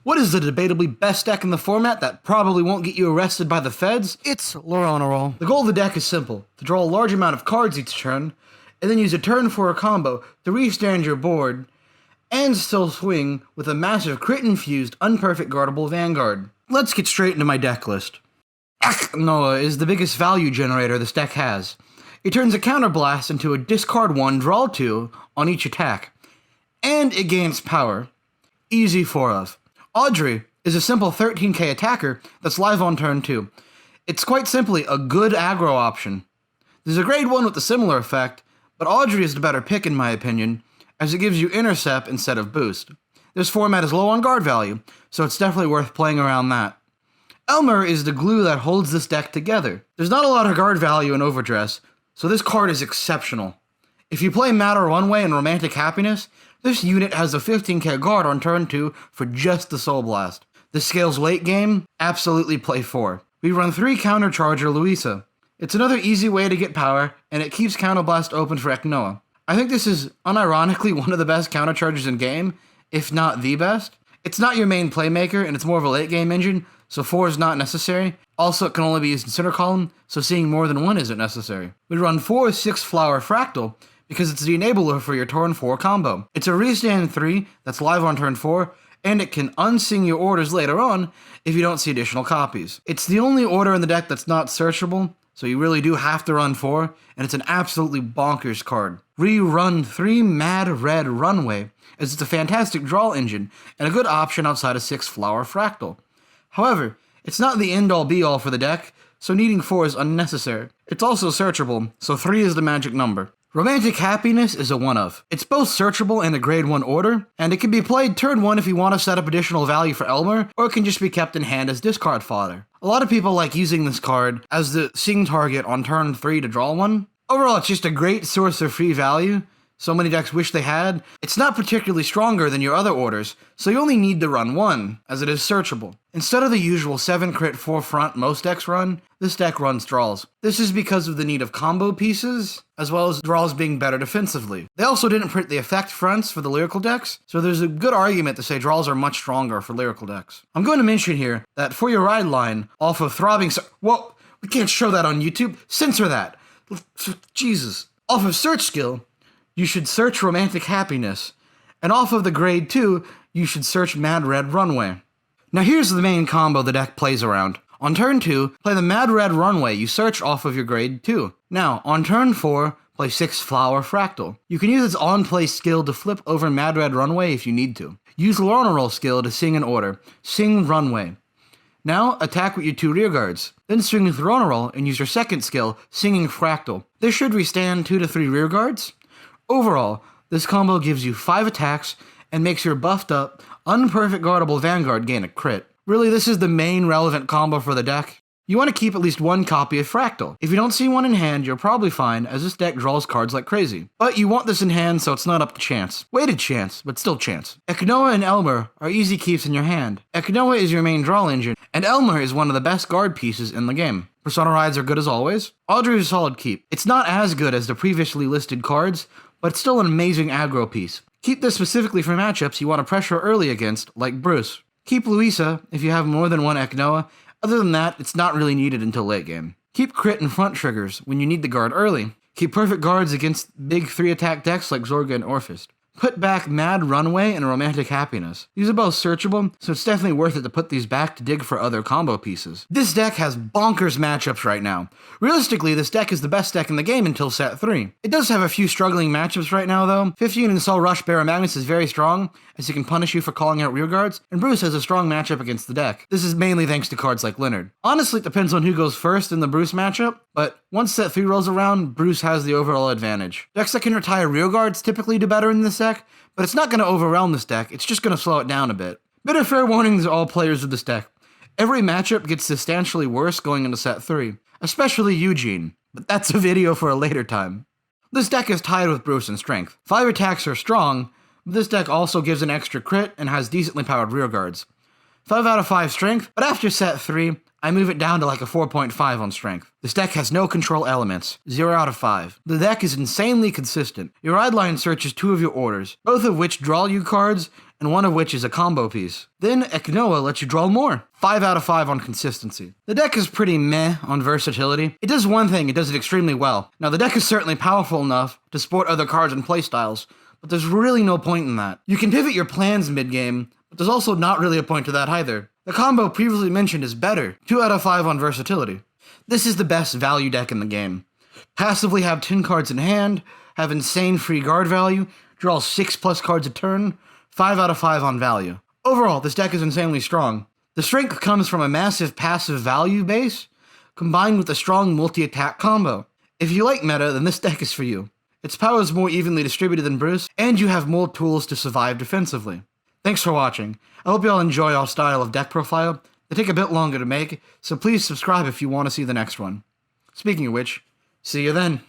What is the debatably best deck in the format that probably won't get you arrested by the feds? It's Loronerol. The goal of the deck is simple, to draw a large amount of cards each turn, and then use a turn 4 combo to restand your board, and still swing with a massive crit-infused, unperfect guardable Vanguard. Let's get straight into my deck list. Noah is the biggest value generator this deck has. It turns a counterblast into a discard 1, draw 2 on each attack, and it gains power. Easy 4 of. Audrey is a simple 13k attacker that's live on turn 2. It's quite simply a good aggro option. There's a grade 1 with a similar effect, but Audrey is the better pick in my opinion, as it gives you intercept instead of boost. This format is low on guard value, so it's definitely worth playing around that. Elmer is the glue that holds this deck together. There's not a lot of guard value in Overdress, so this card is exceptional. If you play Matter Runway and Romantic Happiness, this unit has a 15k guard on turn 2 for just the Soul Blast. This scales late game, absolutely play 4. We run 3 Countercharger Louisa. It's another easy way to get power, and it keeps Counterblast open for Eknoa. I think this is unironically one of the best counterchargers in game, if not the best. It's not your main playmaker, and it's more of a late game engine, so 4 is not necessary. Also, it can only be used in center column, so seeing more than 1 isn't necessary. We run 4 6 Flower Fractal, because it's the enabler for your turn 4 combo. It's a restand 3 that's live on turn 4, and it can unsing your orders later on if you don't see additional copies. It's the only order in the deck that's not searchable, so you really do have to run 4, and it's an absolutely bonkers card. Rerun 3 Mad Red Runway, as it's a fantastic draw engine, and a good option outside of 6 Flower Fractal. However, it's not the end-all be-all for the deck, so needing 4 is unnecessary. It's also searchable, so 3 is the magic number. Romantic Happiness is a 1 of. It's both searchable and a grade 1 order, and it can be played turn 1 if you want to set up additional value for Elmer, or it can just be kept in hand as discard fodder. A lot of people like using this card as the sing target on turn 3 to draw 1. Overall, it's just a great source of free value. So many decks wish they had. It's not particularly stronger than your other orders, so you only need to run 1, as it is searchable. Instead of the usual 7 crit 4 front most decks run, this deck runs draws. This is because of the need of combo pieces, as well as draws being better defensively. They also didn't print the effect fronts for the Lyrical decks, so there's a good argument to say draws are much stronger for Lyrical decks. I'm going to mention here that for your ride line, off of Throbbing Whoa, we can't show that on YouTube. Censor that. Jesus. Off of Search Skill, you should search Romantic Happiness, and off of the grade 2, you should search Mad Red Runway. Now here's the main combo the deck plays around. On turn 2, play the Mad Red Runway you search off of your grade 2. Now, on turn 4, play 6 Flower Fractal. You can use its on-play skill to flip over Mad Red Runway if you need to. Use Loronerol skill to sing an order. Sing Runway. Now, attack with your 2 rearguards. Then swing with Loronerol and use your second skill, Singing Fractal. This should restand 2 to 3 rearguards. Overall, this combo gives you 5 attacks and makes your buffed up, unperfect guardable Vanguard gain a crit. Really, this is the main relevant combo for the deck. You want to keep at least 1 copy of Fractal. If you don't see one in hand, you're probably fine, as this deck draws cards like crazy. But you want this in hand, so it's not up to chance. Weighted chance, but still chance. Eknoa and Elmer are easy keeps in your hand. Eknoa is your main draw engine, and Elmer is one of the best guard pieces in the game. Persona rides are good as always. Audrey is a solid keep. It's not as good as the previously listed cards, but it's still an amazing aggro piece. Keep this specifically for matchups you want to pressure early against, like Bruce. Keep Louisa if you have more than 1 Eknoa. Other than that, it's not really needed until late game. Keep crit and front triggers when you need the guard early. Keep perfect guards against big 3-attack decks like Zorga and Orphist. Put back Mad Runway and Romantic Happiness. These are both searchable, so it's definitely worth it to put these back to dig for other combo pieces. This deck has bonkers matchups right now. Realistically, this deck is the best deck in the game until set 3. It does have a few struggling matchups right now though. 15 and Soul Rush Barra Magnus is very strong, as he can punish you for calling out rearguards, and Bruce has a strong matchup against the deck. This is mainly thanks to cards like Leonard. Honestly, it depends on who goes first in the Bruce matchup, but once set 3 rolls around, Bruce has the overall advantage. Decks that can retire rearguards typically do better in this deck, but it's not going to overwhelm this deck, it's just going to slow it down a bit. Bit of fair warning to all players of this deck. Every matchup gets substantially worse going into set 3, especially Eugene, but that's a video for a later time. This deck is tied with Bruce in strength. 5 attacks are strong, but this deck also gives an extra crit and has decently powered rearguards. 5 out of 5 strength, but after set 3, I move it down to like a 4.5 on strength. This deck has no control elements, 0 out of 5. The deck is insanely consistent. Your ride line searches 2 of your orders, both of which draw you cards, and one of which is a combo piece. Then Eknoa lets you draw more, 5 out of 5 on consistency. The deck is pretty meh on versatility. It does one thing, it does it extremely well. Now the deck is certainly powerful enough to support other cards and playstyles, but there's really no point in that. You can pivot your plans mid-game, but there's also not really a point to that either. The combo previously mentioned is better, 2 out of 5 on versatility. This is the best value deck in the game. Passively have 10 cards in hand, have insane free guard value, draw 6+ cards a turn, 5 out of 5 on value. Overall, this deck is insanely strong. The strength comes from a massive passive value base, combined with a strong multi-attack combo. If you like meta, then this deck is for you. Its power is more evenly distributed than Bruce, and you have more tools to survive defensively. Thanks for watching. I hope you all enjoy our style of deck profile. They take a bit longer to make, so please subscribe if you want to see the next one. Speaking of which, see you then.